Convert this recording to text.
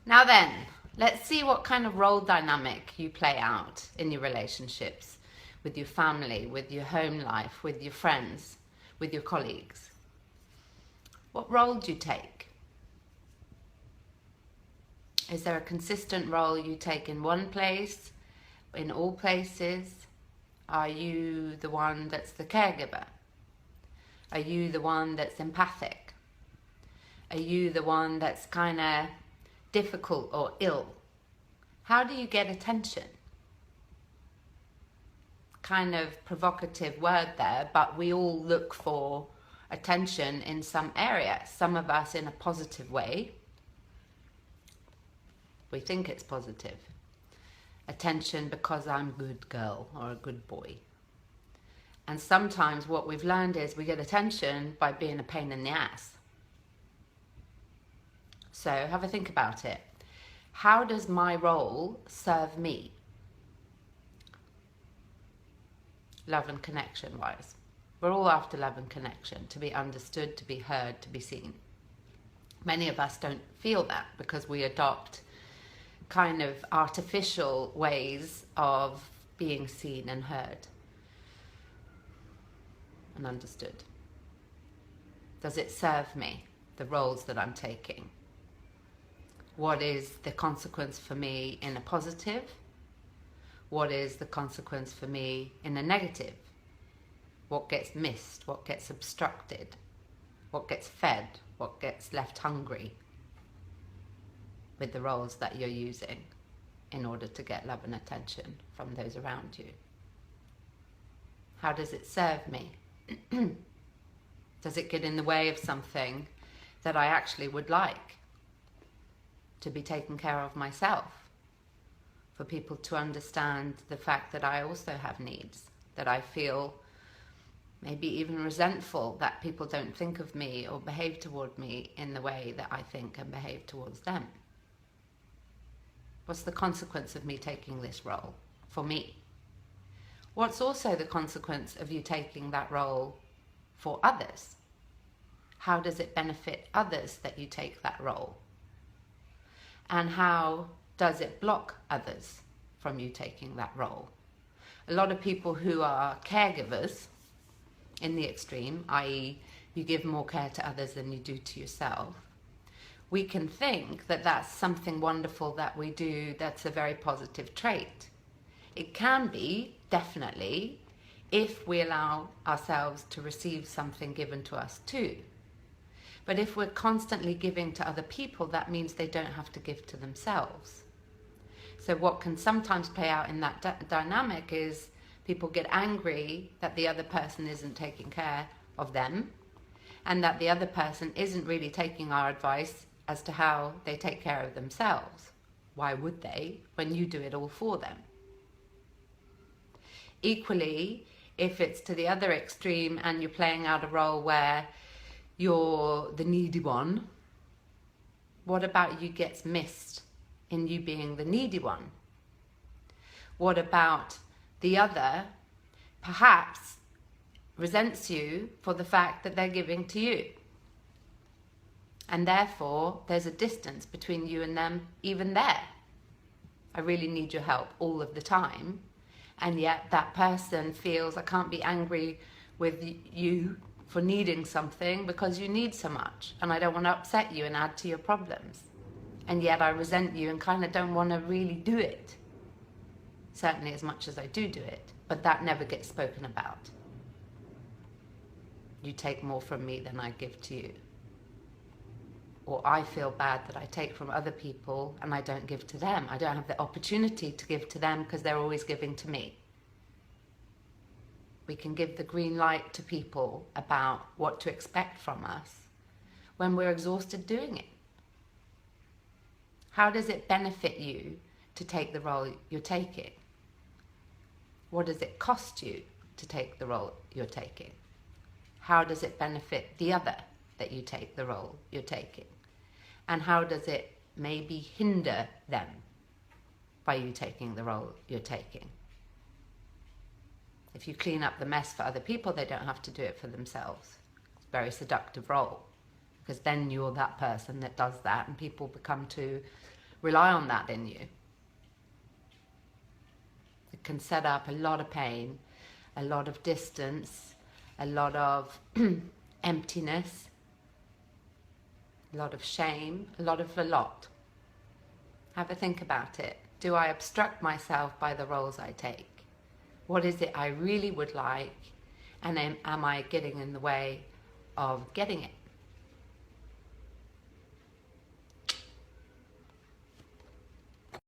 Now then, let's see what kind of role dynamic you play out in your relationships, with your family, with your home life, with your friends, with your colleagues. What role do you take? Is there a consistent role you take in one place, in all places? Are you the one that's the caregiver? Are you the one that's empathic? Are you the one that's kind of difficult or ill? How do you get attention? Kind of provocative word there, but we all look for attention in some area. Some of us in a positive way. We think it's positive. Attention because I'm a good girl or a good boy. And sometimes what we've learned is we get attention by being a pain in the ass. So have a think about it. How does my role serve me? Love and connection wise. We're all after love and connection, to be understood, to be heard, to be seen. Many of us don't feel that because we adopt kind of artificial ways of being seen and heard and understood. Does it serve me, the roles that I'm taking? What is the consequence for me in a positive? What is the consequence for me in a negative? What gets missed? What gets obstructed? What gets fed? What gets left hungry with the roles that you're using in order to get love and attention from those around you? How does it serve me? Does it get in the way of something that I actually would like? To be taken care of myself, for people to understand the fact that I also have needs, that I feel maybe even resentful that people don't think of me or behave toward me in the way that I think and behave towards them. What's the consequence of me taking this role for me? What's also the consequence of you taking that role for others? How does it benefit others that you take that role? And how does it block others from you taking that role? A lot of people who are caregivers in the extreme, i.e. you give more care to others than you do to yourself, we can think that that's something wonderful that we do, that's a very positive trait. It can be, definitely, if we allow ourselves to receive something given to us too. But if we're constantly giving to other people, that means they don't have to give to themselves. So what can sometimes play out in that dynamic is people get angry that the other person isn't taking care of them, and that the other person isn't really taking our advice as to how they take care of themselves. Why would they, when you do it all for them? Equally, if it's to the other extreme and you're playing out a role where you're the needy one, what about you gets missed in you being the needy one? What about the other perhaps resents you for the fact that they're giving to you? And therefore, there's a distance between you and them even there. I really need your help all of the time. And yet that person feels, I can't be angry with you for needing something because you need so much, and I don't want to upset you and add to your problems. And yet I resent you and kind of don't want to really do it. Certainly as much as I do it, but that never gets spoken about. You take more from me than I give to you. Or I feel bad that I take from other people and I don't give to them. I don't have the opportunity to give to them because they're always giving to me. We can give the green light to people about what to expect from us when we're exhausted doing it. How does it benefit you to take the role you're taking? What does it cost you to take the role you're taking? How does it benefit the other that you take the role you're taking? And how does it maybe hinder them by you taking the role you're taking? If you clean up the mess for other people, they don't have to do it for themselves. It's a very seductive role, because then you're that person that does that, and people become to rely on that in you. It can set up a lot of pain, a lot of distance, a lot of emptiness, a lot of shame, a lot. Have a think about it. Do I obstruct myself by the roles I take? What is it I really would like? And then am I getting in the way of getting it?